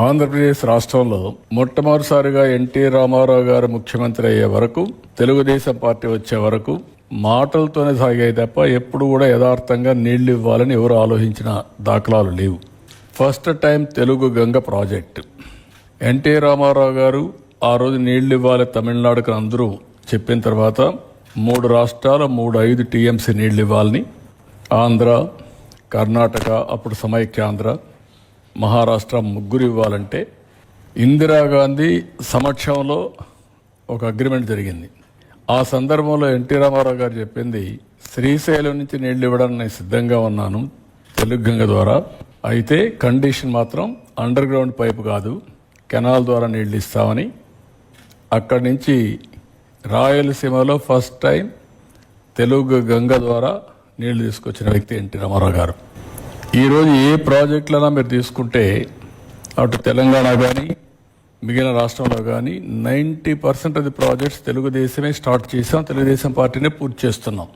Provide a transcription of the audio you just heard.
ఆంధ్రప్రదేశ్ రాష్ట్రంలో మొట్టమొదటిసారిగా ఎన్టీ రామారావు గారు ముఖ్యమంత్రి అయ్యే వరకు, తెలుగుదేశం పార్టీ వచ్చే వరకు మాటలతోనే సాగాయి తప్ప ఎప్పుడు కూడా యథార్థంగా నీళ్లు ఇవ్వాలని ఎవరు ఆలోచించిన దాఖలాలు లేవు. First time Telugu Ganga project NT Rama Rao గారు ఆ రోజు నీళ్లు ఇవ్వాలి తమిళనాడుకు అందరూ చెప్పిన తర్వాత 3 రాష్ట్రాలు 5 టీఎంసీ నీళ్లు ఇవ్వాలని, ఆంధ్ర, కర్ణాటక, అప్పుడు సమైక్యాంధ్ర, మహారాష్ట్ర ముగ్గురు ఇవ్వాలంటే ఇందిరాగాంధీ సమక్షంలో ఒక అగ్రిమెంట్ జరిగింది. ఆ సందర్భంలో ఎన్టీ రామారావు గారు చెప్పింది, శ్రీశైలం నుంచి నీళ్లు ఇవ్వడానికి నేను సిద్ధంగా ఉన్నాను తెలుగు గంగ ద్వారా, అయితే కండిషన్ మాత్రం అండర్ గ్రౌండ్ పైపు కాదు, కెనాల్ ద్వారా నీళ్లు ఇస్తామని. అక్కడి నుంచి రాయలసీమలో ఫస్ట్ టైం తెలుగు గంగ ద్వారా నీళ్లు తీసుకొచ్చిన వ్యక్తి ఎన్టీ రామారావు గారు. ఈరోజు ఏ ప్రాజెక్టులైనా మీరు తీసుకుంటే అటు తెలంగాణ కానీ మిగిలిన రాష్ట్రంలో కానీ 90% ఆఫ్ ది ప్రాజెక్ట్స్ తెలుగుదేశమే స్టార్ట్ చేసాం, తెలుగుదేశం పార్టీనే పూర్తి చేస్తున్నాం.